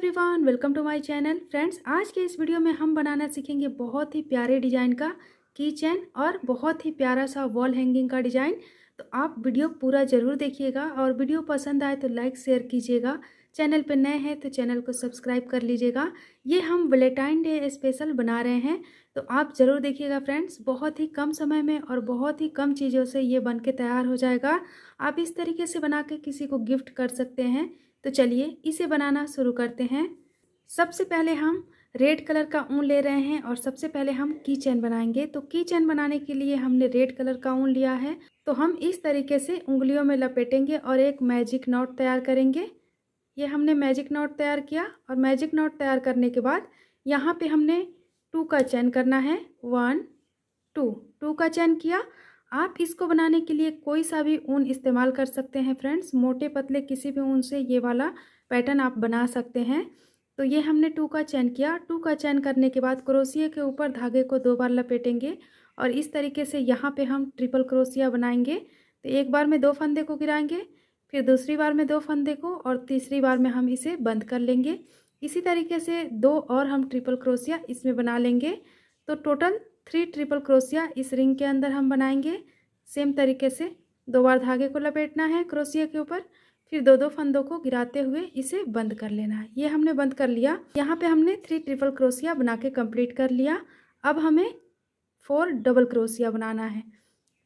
Everyone, welcome to my channel. Friends, आज के इस वीडियो में हम बनाना सीखेंगे बहुत ही प्यारे डिज़ाइन का की चेन और बहुत ही प्यारा सा वॉल हैंगिंग का डिज़ाइन। तो आप वीडियो पूरा ज़रूर देखिएगा और वीडियो पसंद आए तो लाइक शेयर कीजिएगा। चैनल पर नए हैं तो चैनल को सब्सक्राइब कर लीजिएगा। ये हम वैलेंटाइन डे स्पेशल बना रहे हैं, तो आप ज़रूर देखिएगा फ्रेंड्स। बहुत ही कम समय में और बहुत ही कम चीज़ों से ये बन के तैयार हो जाएगा। आप इस तरीके से बना के किसी को गिफ्ट कर सकते हैं। तो चलिए इसे बनाना शुरू करते हैं। सबसे पहले हम रेड कलर का ऊन ले रहे हैं और सबसे पहले हम की चेन बनाएंगे। तो की चेन बनाने के लिए हमने रेड कलर का ऊन लिया है। तो हम इस तरीके से उंगलियों में लपेटेंगे और एक मैजिक नॉट तैयार करेंगे। ये हमने मैजिक नॉट तैयार किया और मैजिक नॉट तैयार करने के बाद यहाँ पे हमने 2 का चेन करना है। 1 2 का चेन किया। आप इसको बनाने के लिए कोई सा भी ऊन इस्तेमाल कर सकते हैं फ्रेंड्स। मोटे पतले किसी भी ऊन से ये वाला पैटर्न आप बना सकते हैं। तो ये हमने 2 का चेन किया। 2 का चेन करने के बाद क्रोशिया के ऊपर धागे को 2 बार लपेटेंगे और इस तरीके से यहाँ पे हम ट्रिपल क्रोशिया बनाएंगे। तो एक बार में 2 फंदे को गिराएंगे, फिर दूसरी बार में 2 फंदे को और तीसरी बार में हम इसे बंद कर लेंगे। इसी तरीके से 2 और हम ट्रिपल क्रोशिया इसमें बना लेंगे। तो टोटल 3 ट्रिपल क्रोशिया इस रिंग के अंदर हम बनाएंगे। सेम तरीके से 2 बार धागे को लपेटना है क्रोशिया के ऊपर, फिर 2 फंदों को गिराते हुए इसे बंद कर लेना है। ये हमने बंद कर लिया। यहाँ पे हमने 3 ट्रिपल क्रोशिया बना के कंप्लीट कर लिया। अब हमें 4 डबल क्रोशिया बनाना है।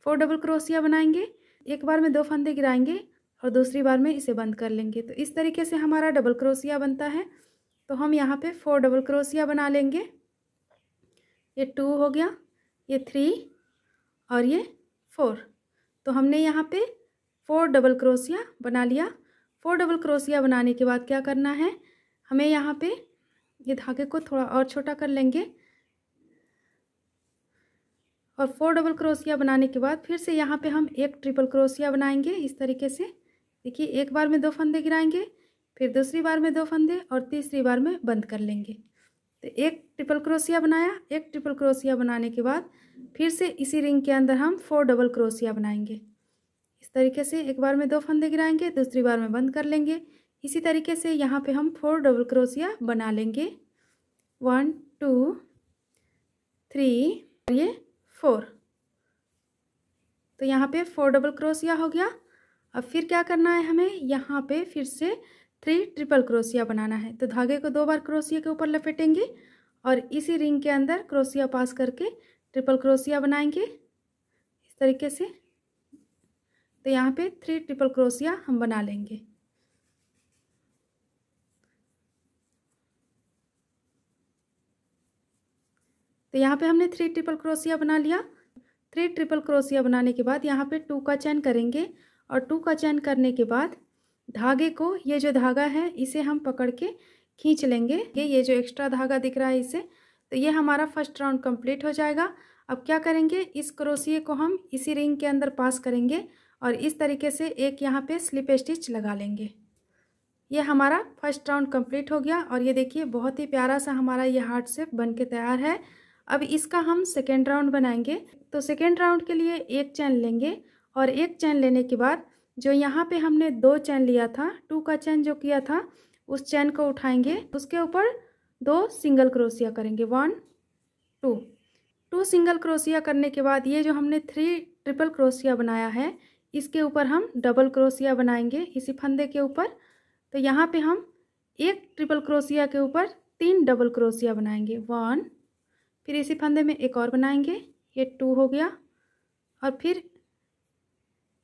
4 डबल क्रोशिया बनाएंगे। एक बार में 2 फंदे गिराएंगे और दूसरी बार में इसे बंद कर लेंगे। तो इस तरीके से हमारा डबल क्रोशिया बनता है। तो हम यहाँ पे 4 डबल क्रोशिया बना लेंगे। ये 2 हो गया, ये 3 और ये 4। तो हमने यहाँ पे 4 डबल क्रोशिया बना लिया। 4 डबल क्रोशिया बनाने के बाद क्या करना है, हमें यहाँ पे ये धागे को थोड़ा और छोटा कर लेंगे और 4 डबल क्रोशिया बनाने के बाद फिर से यहाँ पे हम एक ट्रिपल क्रोशिया बनाएंगे। इस तरीके से देखिए, एक बार में 2 फंदे गिराएंगे, फिर दूसरी बार में 2 फंदे और तीसरी बार में बंद कर लेंगे। तो एक ट्रिपल क्रोशिया बनाया। एक ट्रिपल क्रोशिया बनाने के बाद फिर से इसी रिंग के अंदर हम 4 डबल क्रोशिया बनाएंगे। इस तरीके से एक बार में 2 फंदे गिराएंगे, दूसरी बार में बंद कर लेंगे। इसी तरीके से यहाँ पे हम 4 डबल क्रोशिया बना लेंगे। 1 2 3 और ये 4। तो यहाँ पे 4 डबल क्रोशिया हो गया। अब फिर क्या करना है, हमें यहाँ पे फिर से 3 ट्रिपल क्रोशिया बनाना है। तो धागे को 2 बार क्रोशिया के ऊपर लपेटेंगे और इसी रिंग के अंदर क्रोशिया पास करके ट्रिपल क्रोशिया बनाएंगे इस तरीके से। तो यहाँ पे 3 ट्रिपल क्रोशिया हम बना लेंगे। तो यहाँ पे हमने 3 ट्रिपल क्रोशिया बना लिया। 3 ट्रिपल क्रोशिया बनाने के बाद यहाँ पे 2 का चेन करेंगे और 2 का चेन करने के बाद धागे को, ये जो धागा है इसे हम पकड़ के खींच लेंगे। ये जो एक्स्ट्रा धागा दिख रहा है इसे। तो ये हमारा फर्स्ट राउंड कंप्लीट हो जाएगा। अब क्या करेंगे, इस क्रोशिये को हम इसी रिंग के अंदर पास करेंगे और इस तरीके से एक यहाँ पे स्लिप स्टिच लगा लेंगे। ये हमारा फर्स्ट राउंड कंप्लीट हो गया और ये देखिए बहुत ही प्यारा सा हमारा ये हार्ट शेप बन के तैयार है। अब इसका हम सेकेंड राउंड बनाएंगे। तो सेकेंड राउंड के लिए एक चैन लेंगे और एक चैन लेने के बाद जो यहाँ पे हमने 2 चैन लिया था, 2 का चैन जो किया था, उस चैन को उठाएंगे, उसके ऊपर 2 सिंगल क्रोशिया करेंगे। 1 2 सिंगल क्रोशिया करने के बाद ये जो हमने 3 ट्रिपल क्रोशिया बनाया है इसके ऊपर हम डबल क्रोशिया बनाएंगे इसी फंदे के ऊपर। तो यहाँ पे हम एक ट्रिपल क्रोशिया के ऊपर 3 डबल क्रोशिया बनाएंगे। 1, फिर इसी फंदे में एक और बनाएंगे, ये 2 हो गया और फिर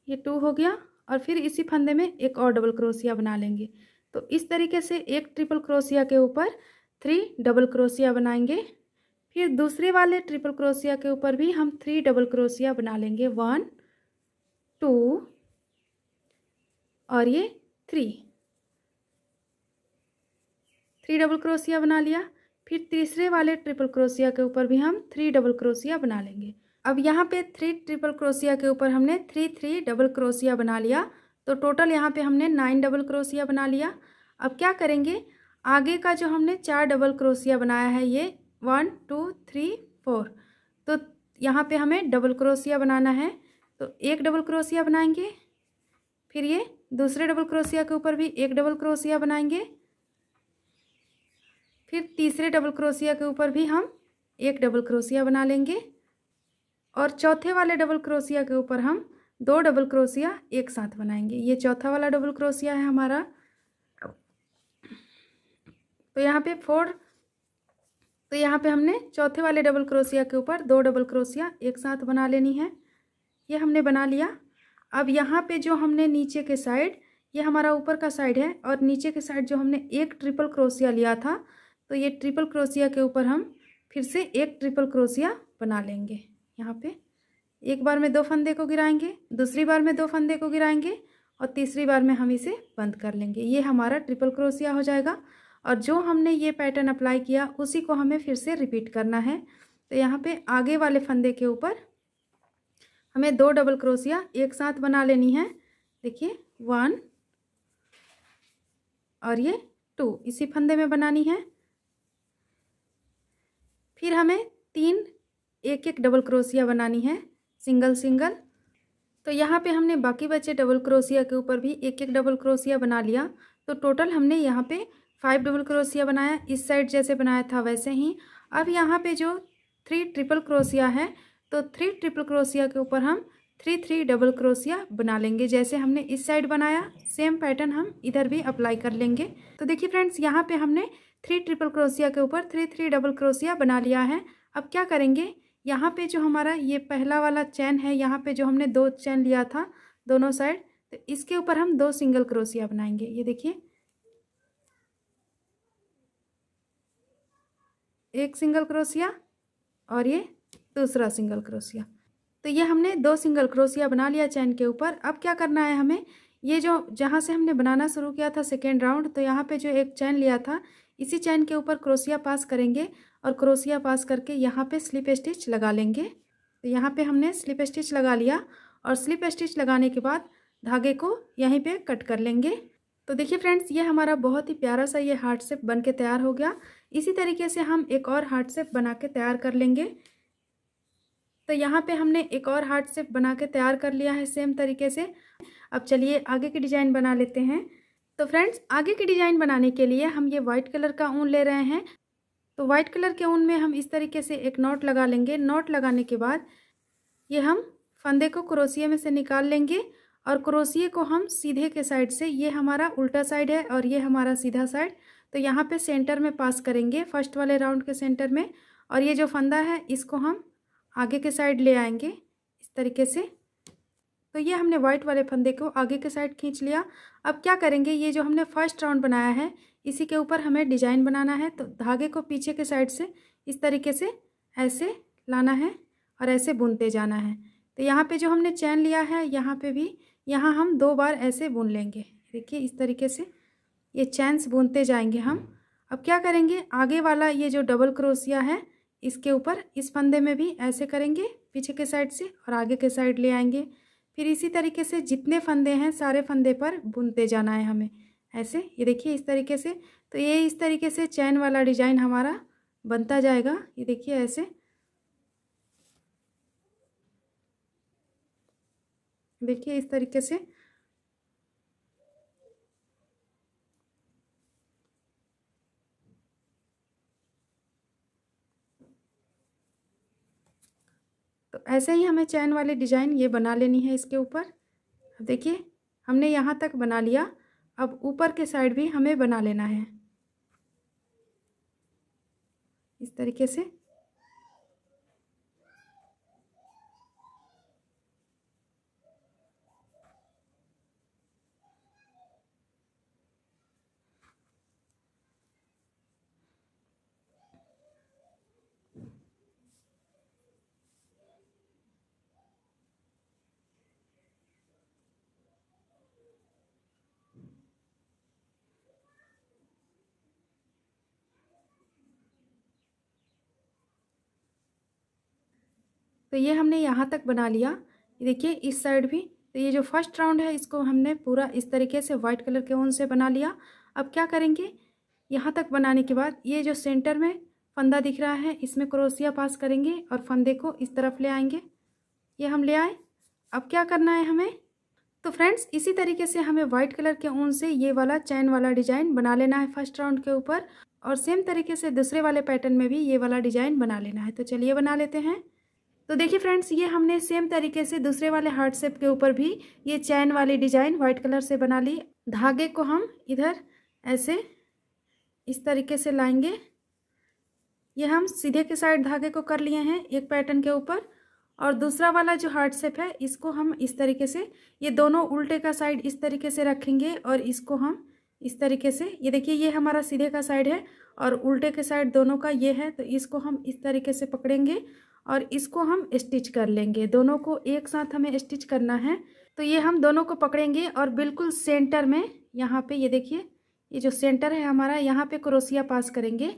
ये 2 हो गया और फिर इसी फंदे में एक और डबल क्रोशिया बना लेंगे। तो इस तरीके से एक ट्रिपल क्रोशिया के ऊपर 3 डबल क्रोशिया बनाएंगे। फिर दूसरे वाले ट्रिपल क्रोशिया के ऊपर भी हम 3 डबल क्रोशिया बना लेंगे। 1 2 और ये 3 डबल क्रोशिया बना लिया। फिर तीसरे वाले ट्रिपल क्रोशिया के ऊपर भी हम 3 डबल क्रोशिया बना लेंगे। अब यहाँ पे 3 ट्रिपल क्रोशिया के ऊपर हमने 3 डबल क्रोशिया बना लिया। तो टोटल यहाँ पे हमने 9 डबल क्रोशिया बना लिया। अब क्या करेंगे, आगे का जो हमने 4 डबल क्रोशिया बनाया है, ये 1 2 3 4, तो यहाँ पे हमें डबल क्रोशिया बनाना है। तो एक डबल क्रोशिया बनाएंगे, फिर ये दूसरे डबल क्रोशिया के ऊपर भी एक डबल क्रोशिया बनाएंगे फिर तीसरे डबल क्रोशिया के ऊपर भी हम एक डबल क्रोशिया बना लेंगे और चौथे वाले डबल क्रोशिया के ऊपर हम 2 डबल क्रोशिया एक साथ बनाएंगे। ये चौथा वाला डबल क्रोशिया है हमारा। तो यहाँ पे हमने चौथे वाले डबल क्रोशिया के ऊपर 2 डबल क्रोशिया एक साथ बना लेनी है। ये हमने बना लिया। अब यहाँ पे जो हमने नीचे के साइड, ये हमारा ऊपर का साइड है और नीचे के साइड जो हमने एक ट्रिपल क्रोशिया लिया था, तो ये ट्रिपल क्रोशिया के ऊपर हम फिर से एक ट्रिपल क्रोशिया बना लेंगे। यहाँ पे एक बार में 2 फंदे को गिराएंगे, दूसरी बार में 2 फंदे को गिराएंगे और तीसरी बार में हम इसे बंद कर लेंगे। ये हमारा ट्रिपल क्रोशिया हो जाएगा। और जो हमने ये पैटर्न अप्लाई किया उसी को हमें फिर से रिपीट करना है। तो यहाँ पे आगे वाले फंदे के ऊपर हमें 2 डबल क्रोशिया एक साथ बना लेनी है। देखिए 1 और ये 2 इसी फंदे में बनानी है। फिर हमें 3 एक डबल क्रोशिया बनानी है, सिंगल सिंगल। तो यहाँ पे हमने बाकी बचे डबल क्रोशिया के ऊपर भी एक डबल क्रोशिया बना लिया। तो टोटल हमने यहाँ पे 5 डबल क्रोशिया बनाया, इस साइड जैसे बनाया था वैसे ही। अब यहाँ पे जो 3 ट्रिपल क्रोशिया है, तो 3 ट्रिपल क्रोशिया के ऊपर हम 3 डबल क्रोशिया बना लेंगे। जैसे हमने इस साइड बनाया सेम पैटर्न हम इधर भी अप्लाई कर लेंगे। तो देखिए फ्रेंड्स, यहाँ पे हमने 3 ट्रिपल क्रोशिया के ऊपर 3 डबल क्रोशिया बना लिया है। अब क्या करेंगे, यहाँ पे जो हमारा ये पहला वाला चैन है, यहाँ पे जो हमने 2 चैन लिया था दोनों साइड, तो इसके ऊपर हम 2 सिंगल क्रोशिया बनाएंगे। ये देखिए, एक सिंगल क्रोशिया और ये दूसरा सिंगल क्रोशिया। तो ये हमने 2 सिंगल क्रोशिया बना लिया चैन के ऊपर। अब क्या करना है हमें, ये जो जहाँ से हमने बनाना शुरू किया था सेकेंड राउंड, तो यहाँ पे जो एक चैन लिया था इसी चैन के ऊपर क्रोशिया पास करेंगे और क्रोशिया पास करके यहाँ पे स्लिप स्टिच लगा लेंगे। तो यहाँ पे हमने स्लिप स्टिच लगा लिया और स्लिप स्टिच लगाने के बाद धागे को यहीं पे कट कर लेंगे। तो देखिए फ्रेंड्स, ये हमारा बहुत ही प्यारा सा ये हार्ट शेप बन के तैयार हो गया। इसी तरीके से हम एक और हार्ट शेप बना के तैयार कर लेंगे। तो यहाँ पे हमने एक और हार्ट शेप बना के तैयार कर लिया है सेम तरीके से। अब चलिए आगे की डिजाइन बना लेते हैं। तो फ्रेंड्स, आगे की डिजाइन बनाने के लिए हम ये वाइट कलर का ऊन ले रहे हैं। तो वाइट कलर के ऊन में हम इस तरीके से एक नॉट लगा लेंगे। नॉट लगाने के बाद ये हम फंदे को क्रोशिया में से निकाल लेंगे और क्रोशिया को हम सीधे के साइड से, ये हमारा उल्टा साइड है और ये हमारा सीधा साइड, तो यहाँ पे सेंटर में पास करेंगे, फर्स्ट वाले राउंड के सेंटर में। और ये जो फंदा है इसको हम आगे के साइड ले आएंगे इस तरीके से। तो ये हमने वाइट वाले फंदे को आगे के साइड खींच लिया। अब क्या करेंगे, ये जो हमने फर्स्ट राउंड बनाया है इसी के ऊपर हमें डिजाइन बनाना है। तो धागे को पीछे के साइड से इस तरीके से ऐसे लाना है और ऐसे बुनते जाना है। तो यहाँ पे जो हमने चैन लिया है यहाँ पे भी, यहाँ हम 2 बार ऐसे बुन लेंगे। देखिए इस तरीके से ये चैन्स बुनते जाएंगे हम। अब क्या करेंगे, आगे वाला ये जो डबल क्रोशिया है इसके ऊपर इस फंदे में भी ऐसे करेंगे पीछे के साइड से और आगे के साइड ले आएंगे। फिर इसी तरीके से जितने फंदे हैं सारे फंदे पर बुनते जाना है हमें ऐसे। ये देखिए इस तरीके से। तो ये इस तरीके से चैन वाला डिजाइन हमारा बनता जाएगा। ये देखिए ऐसे, देखिए इस तरीके से। तो ऐसे ही हमें चैन वाली डिजाइन ये बना लेनी है इसके ऊपर। अब देखिए हमने यहाँ तक बना लिया। अब ऊपर के साइड भी हमें बना लेना है इस तरीके से। तो ये हमने यहाँ तक बना लिया। ये देखिए इस साइड भी। तो ये जो फर्स्ट राउंड है इसको हमने पूरा इस तरीके से वाइट कलर के ऊन से बना लिया। अब क्या करेंगे, यहाँ तक बनाने के बाद ये जो सेंटर में फंदा दिख रहा है इसमें क्रोशिया पास करेंगे और फंदे को इस तरफ ले आएंगे। ये हम ले आए। अब क्या करना है हमें, तो फ्रेंड्स इसी तरीके से हमें वाइट कलर के ऊन से ये वाला चैन वाला डिजाइन बना लेना है फर्स्ट राउंड के ऊपर। और सेम तरीके से दूसरे वाले पैटर्न में भी ये वाला डिजाइन बना लेना है। तो चलिए बना लेते हैं। तो देखिए फ्रेंड्स, ये हमने सेम तरीके से दूसरे वाले हार्ट शेप के ऊपर भी ये चैन वाली डिजाइन व्हाइट कलर से बना ली। धागे को हम इधर ऐसे इस तरीके से लाएंगे। ये हम सीधे के साइड धागे को कर लिए हैं एक पैटर्न के ऊपर, और दूसरा वाला जो हार्ट शेप है इसको हम इस तरीके से, ये दोनों उल्टे का साइड इस तरीके से रखेंगे और इसको हम इस तरीके से, ये देखिए ये हमारा सीधे का साइड है और उल्टे के साइड दोनों का ये है, तो इसको हम इस तरीके से पकड़ेंगे और इसको हम स्टिच कर लेंगे। दोनों को एक साथ हमें स्टिच करना है। तो ये हम दोनों को पकड़ेंगे और बिल्कुल सेंटर में यहाँ पे, ये देखिए ये जो सेंटर है हमारा, यहाँ पे क्रोशिया पास करेंगे।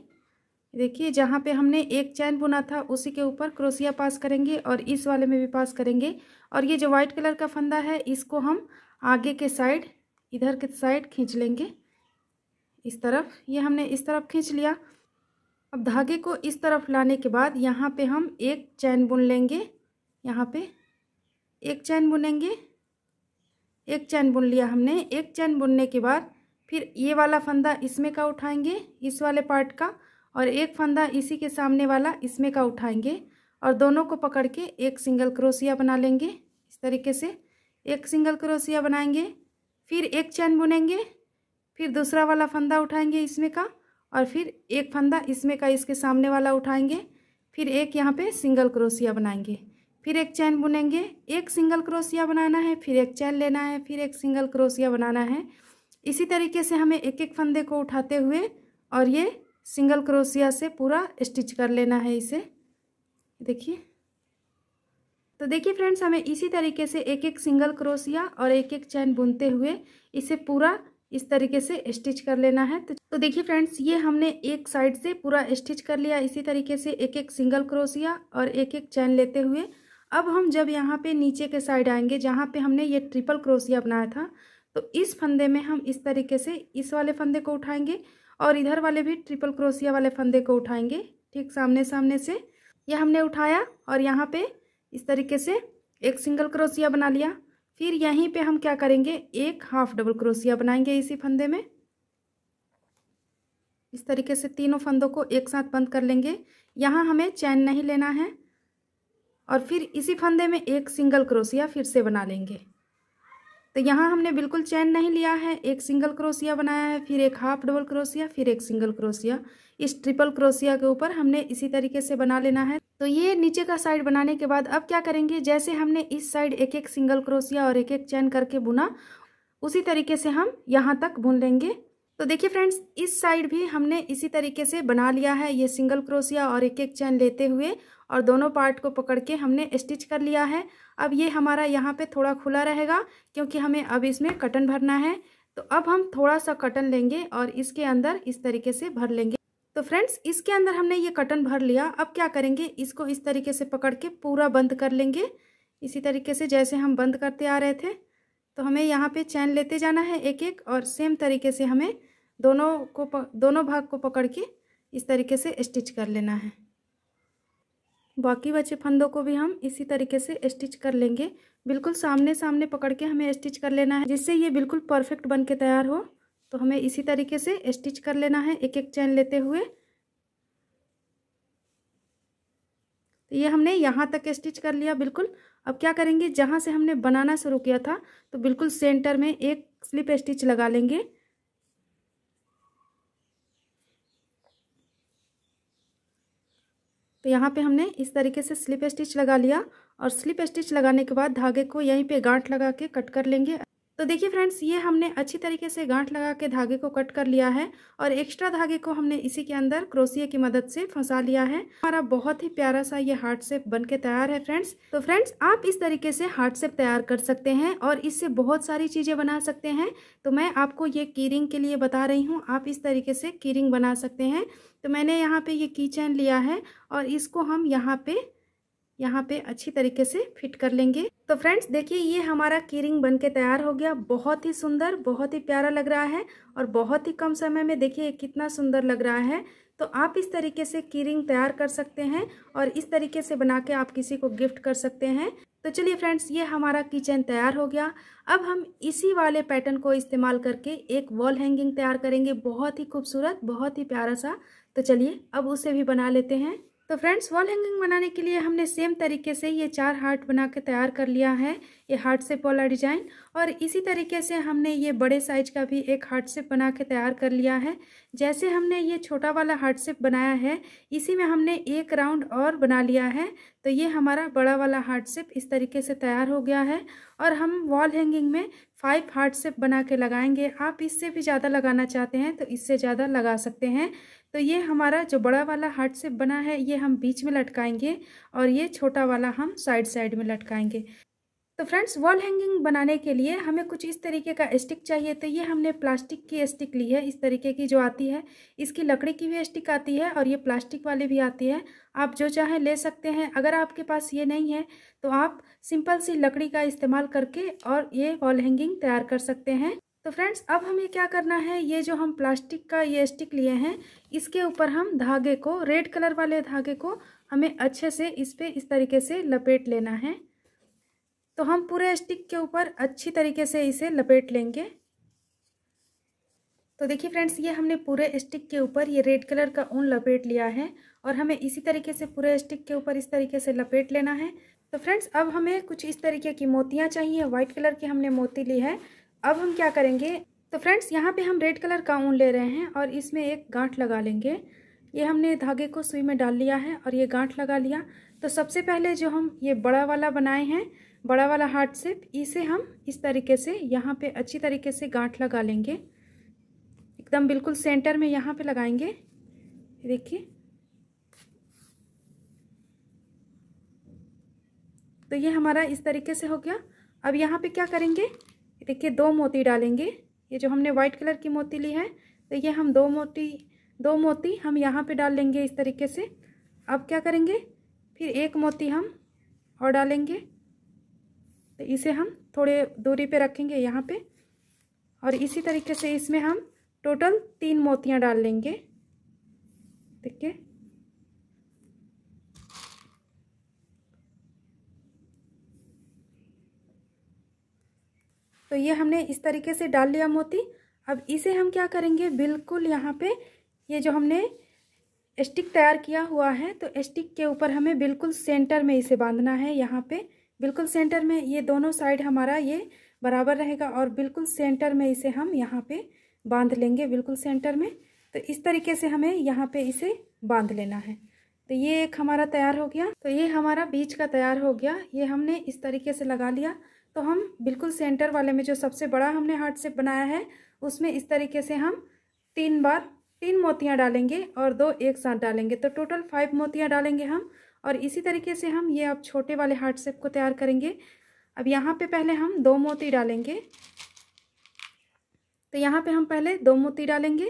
देखिए जहाँ पे हमने एक चैन बुना था उसी के ऊपर क्रोशिया पास करेंगे और इस वाले में भी पास करेंगे। और ये जो वाइट कलर का फंदा है इसको हम आगे के साइड, इधर के साइड खींच लेंगे इस तरफ। ये हमने इस तरफ खींच लिया। अब धागे को इस तरफ लाने के बाद यहाँ पे हम एक चैन बुन लेंगे। यहाँ पे एक चैन बुनेंगे, एक चैन बुन लिया हमने। एक चैन बुनने के बाद फिर ये वाला फंदा इसमें का उठाएंगे, इस वाले पार्ट का, और एक फंदा इसी के सामने वाला इसमें का उठाएंगे और दोनों को पकड़ के एक सिंगल क्रोशिया बना लेंगे। इस तरीके से एक सिंगल क्रोशिया बनाएंगे, फिर एक चैन बुनेंगे, फिर दूसरा वाला फंदा उठाएंगे इसमें का, और फिर एक फंदा इसमें का इसके सामने वाला उठाएंगे, फिर एक यहाँ पे सिंगल क्रोशिया बनाएंगे, फिर एक चैन बुनेंगे, एक सिंगल क्रोशिया बनाना है, फिर एक चैन लेना है, फिर एक सिंगल क्रोशिया बनाना है। इसी तरीके से हमें एक एक फंदे को उठाते हुए और ये सिंगल क्रोशिया से पूरा स्टिच कर लेना है इसे। देखिए, तो देखिए फ्रेंड्स, हमें इसी तरीके से एक एक सिंगल क्रोशिया और एक एक चैन बुनते हुए इसे पूरा इस तरीके से स्टिच कर लेना है। तो देखिए फ्रेंड्स, ये हमने एक साइड से पूरा स्टिच कर लिया इसी तरीके से एक एक सिंगल क्रोशिया और एक एक चैन लेते हुए। अब हम जब यहाँ पे नीचे के साइड आएंगे जहाँ पे हमने ये ट्रिपल क्रोशिया बनाया था, तो इस फंदे में हम इस तरीके से इस वाले फंदे को उठाएंगे और इधर वाले भी ट्रिपल क्रोशिया वाले फंदे को उठाएंगे, ठीक सामने सामने से। यह हमने उठाया और यहाँ पे इस तरीके से एक सिंगल क्रोशिया बना लिया। फिर यहीं पे हम क्या करेंगे, एक हाफ डबल क्रोशिया बनाएंगे इसी फंदे में। इस तरीके से तीनों फंदों को एक साथ बंद कर लेंगे। यहाँ हमें चैन नहीं लेना है और फिर इसी फंदे में एक सिंगल क्रोशिया फिर से बना लेंगे। तो यहाँ हमने बिल्कुल चैन नहीं लिया है, एक सिंगल क्रोशिया बनाया है, फिर एक हाफ डबल क्रोशिया, फिर एक सिंगल क्रोशिया। इस ट्रिपल क्रोशिया के ऊपर हमने इसी तरीके से बना लेना है। तो ये नीचे का साइड बनाने के बाद अब क्या करेंगे, जैसे हमने इस साइड एक एक सिंगल क्रोशिया और एक एक चैन करके बुना, उसी तरीके से हम यहाँ तक बुन लेंगे। तो देखिए फ्रेंड्स, इस साइड भी हमने इसी तरीके से बना लिया है, ये सिंगल क्रोशिया और एक एक चैन लेते हुए और दोनों पार्ट को पकड़ के हमने स्टिच कर लिया है। अब ये हमारा यहाँ पे थोड़ा खुला रहेगा क्योंकि हमें अब इसमें कटन भरना है। तो अब हम थोड़ा सा कटन लेंगे और इसके अंदर इस तरीके से भर लेंगे। तो फ्रेंड्स, इसके अंदर हमने ये कटन भर लिया। अब क्या करेंगे, इसको इस तरीके से पकड़ के पूरा बंद कर लेंगे, इसी तरीके से जैसे हम बंद करते आ रहे थे। तो हमें यहाँ पे चैन लेते जाना है एक एक, और सेम तरीके से हमें दोनों भाग को पकड़ के इस तरीके से स्टिच कर लेना है। बाकी बचे फंदों को भी हम इसी तरीके से स्टिच कर लेंगे। बिल्कुल सामने सामने पकड़ के हमें स्टिच कर लेना है, जिससे ये बिल्कुल परफेक्ट बन के तैयार हो। तो हमें इसी तरीके से स्टिच कर लेना है एक एक चैन लेते हुए। तो ये हमने यहाँ तक स्टिच कर लिया बिल्कुल। अब क्या करेंगे, जहाँ से हमने बनाना शुरू किया था तो बिल्कुल सेंटर में एक स्लिप स्टिच लगा लेंगे। तो यहाँ पे हमने इस तरीके से स्लिप स्टिच लगा लिया और स्लिप स्टिच लगाने के बाद धागे को यहीं पे गांठ लगा के कट कर लेंगे। तो देखिए फ्रेंड्स, ये हमने अच्छी तरीके से गांठ लगा के धागे को कट कर लिया है और एक्स्ट्रा धागे को हमने इसी के अंदर क्रोशिया की मदद से फंसा लिया है। हमारा बहुत ही प्यारा सा ये हार्ट शेप बन के तैयार है फ्रेंड्स। तो फ्रेंड्स, आप इस तरीके से हार्ट शेप तैयार कर सकते हैं और इससे बहुत सारी चीज़ें बना सकते हैं। तो मैं आपको ये की रिंग के लिए बता रही हूँ, आप इस तरीके से की रिंग बना सकते हैं। तो मैंने यहाँ पे ये की चैन लिया है और इसको हम यहाँ पे अच्छी तरीके से फिट कर लेंगे। तो फ्रेंड्स देखिए, ये हमारा की रिंग बन के तैयार हो गया। बहुत ही सुंदर, बहुत ही प्यारा लग रहा है और बहुत ही कम समय में देखिए कितना सुंदर लग रहा है। तो आप इस तरीके से की रिंग तैयार कर सकते हैं और इस तरीके से बना के आप किसी को गिफ्ट कर सकते हैं। तो चलिए फ्रेंड्स, ये हमारा किचन तैयार हो गया। अब हम इसी वाले पैटर्न को इस्तेमाल करके एक वॉल हैंगिंग तैयार करेंगे, बहुत ही खूबसूरत, बहुत ही प्यारा सा। तो चलिए अब उसे भी बना लेते हैं। तो फ्रेंड्स, वॉल हैंगिंग बनाने के लिए हमने सेम तरीके से ये 4 हार्ट बना के तैयार कर लिया है, ये हार्ट शेप वाला डिजाइन। और इसी तरीके से हमने ये बड़े साइज का भी एक हार्ट शेप बना के तैयार कर लिया है। जैसे हमने ये छोटा वाला हार्ट शेप बनाया है, इसी में हमने एक राउंड और बना लिया है। तो ये हमारा बड़ा वाला हार्ट शेप इस तरीके से तैयार हो गया है। और हम वॉल हैंगिंग में 5 हार्ट शेप बना के लगाएंगे। आप इससे भी ज़्यादा लगाना चाहते हैं तो इससे ज़्यादा लगा सकते हैं। तो ये हमारा जो बड़ा वाला हार्ट शेप बना है, ये हम बीच में लटकाएंगे और ये छोटा वाला हम साइड साइड में लटकाएंगे। तो फ्रेंड्स, वॉल हैंगिंग बनाने के लिए हमें कुछ इस तरीके का स्टिक चाहिए। तो ये हमने प्लास्टिक की स्टिक ली है, इस तरीके की जो आती है। इसकी लकड़ी की भी स्टिक आती है और ये प्लास्टिक वाली भी आती है। आप जो चाहें ले सकते हैं। अगर आपके पास ये नहीं है तो आप सिंपल सी लकड़ी का इस्तेमाल करके और ये वॉल हैंगिंग तैयार कर सकते हैं। तो फ्रेंड्स, अब हमें क्या करना है, ये जो हम प्लास्टिक का ये स्टिक लिए हैं, इसके ऊपर हम धागे को, रेड कलर वाले धागे को हमें अच्छे से इस पे इस तरीके से लपेट लेना है। तो हम पूरे स्टिक के ऊपर अच्छी तरीके से इसे लपेट लेंगे। तो देखिए फ्रेंड्स, ये हमने पूरे स्टिक के ऊपर ये रेड कलर का ऊन लपेट लिया है और हमें इसी तरीके से पूरे स्टिक के ऊपर इस तरीके से लपेट लेना है। तो फ्रेंड्स, अब हमें कुछ इस तरीके की मोतियाँ चाहिए। वाइट कलर की हमने मोती ली है। अब हम क्या करेंगे, तो फ्रेंड्स, यहाँ पे हम रेड कलर का ऊन ले रहे हैं और इसमें एक गांठ लगा लेंगे। ये हमने धागे को सुई में डाल लिया है और ये गांठ लगा लिया। तो सबसे पहले जो हम ये बड़ा वाला बनाए हैं, बड़ा वाला हार्ट शेप, इसे हम इस तरीके से यहाँ पे अच्छी तरीके से गांठ लगा लेंगे। एकदम बिल्कुल सेंटर में यहाँ पे लगाएंगे। देखिए, तो ये हमारा इस तरीके से हो गया। अब यहाँ पे क्या करेंगे, देखिए 2 मोती डालेंगे। ये जो हमने वाइट कलर की मोती ली है, तो ये हम 2 मोती हम यहाँ पे डाल लेंगे इस तरीके से। अब क्या करेंगे, फिर 1 मोती हम और डालेंगे। तो इसे हम थोड़े दूरी पे रखेंगे यहाँ पे और इसी तरीके से इसमें हम टोटल 3 मोतियाँ डाल लेंगे। देखिए, तो ये हमने इस तरीके से डाल लिया मोती। अब इसे हम क्या करेंगे, बिल्कुल यहाँ पे ये जो हमने स्टिक तैयार किया हुआ है, तो स्टिक के ऊपर हमें बिल्कुल सेंटर में इसे बांधना है। यहाँ पे बिल्कुल सेंटर में, ये दोनों साइड हमारा ये बराबर रहेगा और बिल्कुल सेंटर में इसे हम यहाँ पे बांध लेंगे, बिल्कुल सेंटर में। तो इस तरीके से हमें यहाँ पे इसे बांध लेना है। तो ये एक हमारा तैयार हो गया। तो ये हमारा बीच का तैयार हो गया। ये हमने इस तरीके से लगा लिया। तो हम बिल्कुल सेंटर वाले में जो सबसे बड़ा हमने हार्ट शेप बनाया है, उसमें इस तरीके से हम 3 बार 3 मोतियाँ डालेंगे और 2 एक साथ डालेंगे। तो टोटल 5 मोतियाँ डालेंगे हम। और इसी तरीके से हम ये अब छोटे वाले हार्ट शेप को तैयार करेंगे। अब यहाँ पे पहले हम 2 मोती डालेंगे। तो यहाँ पे हम पहले 2 मोती डालेंगे।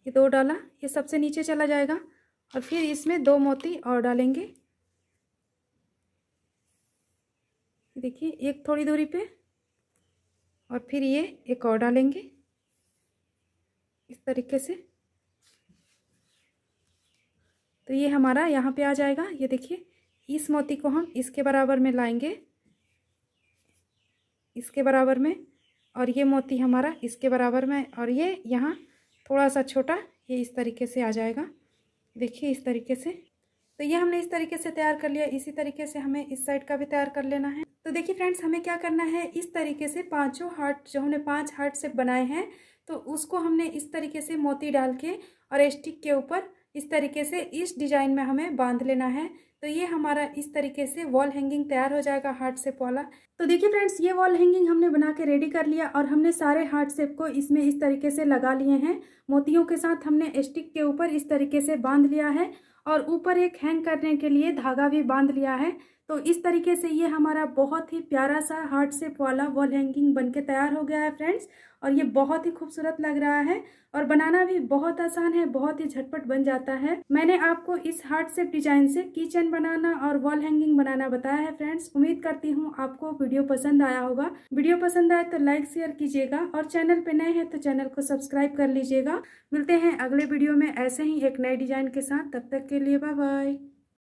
ये 2 डाला, ये सबसे नीचे चला जाएगा और फिर इसमें 2 मोती और डालेंगे। देखिए, एक थोड़ी दूरी पे और फिर ये एक और डालेंगे इस तरीके से। तो ये हमारा यहाँ पे आ जाएगा। ये देखिए, इस मोती को हम इसके बराबर में लाएंगे, इसके बराबर में, और ये मोती हमारा इसके बराबर में, और ये यहाँ थोड़ा सा छोटा, ये इस तरीके से आ जाएगा। देखिए, इस तरीके से। तो ये हमने इस तरीके से तैयार कर लिया। इसी तरीके से हमें इस साइड का भी तैयार कर लेना है। तो देखिए फ्रेंड्स, हमें क्या करना है, इस तरीके से 5 हार्ट, जो हमने 5 हार्ट शेप बनाए हैं, तो उसको हमने इस तरीके से मोती डाल के और स्टिक के ऊपर इस तरीके से इस डिजाइन में हमें बांध लेना है। तो ये हमारा इस तरीके से वॉल हैंगिंग तैयार हो जाएगा हार्ट शेप वाला। तो देखिए फ्रेंड्स, ये वॉल हैंगिंग हमने बना के रेडी कर लिया और हमने सारे हार्ट शेप को इसमें इस तरीके से लगा लिए हैं। मोतियों के साथ हमने स्टिक के ऊपर इस तरीके से बांध लिया है और ऊपर एक हैंग करने के लिए धागा भी बांध लिया है। तो इस तरीके से ये हमारा बहुत ही प्यारा सा हार्ट शेप वाला वॉल हैंगिंग बनके तैयार हो गया है फ्रेंड्स। और ये बहुत ही खूबसूरत लग रहा है और बनाना भी बहुत आसान है, बहुत ही झटपट बन जाता है। मैंने आपको इस हार्ट शेप डिजाइन से किचन बनाना और वॉल हैंगिंग बनाना बताया है फ्रेंड्स। उम्मीद करती हूँ आपको वीडियो पसंद आया होगा। वीडियो पसंद आए तो लाइक शेयर कीजिएगा और चैनल पे नए हैं तो चैनल को सब्सक्राइब कर लीजिएगा। मिलते हैं अगले वीडियो में ऐसे ही एक नए डिजाइन के साथ। तब तक के लिए बाय बाय।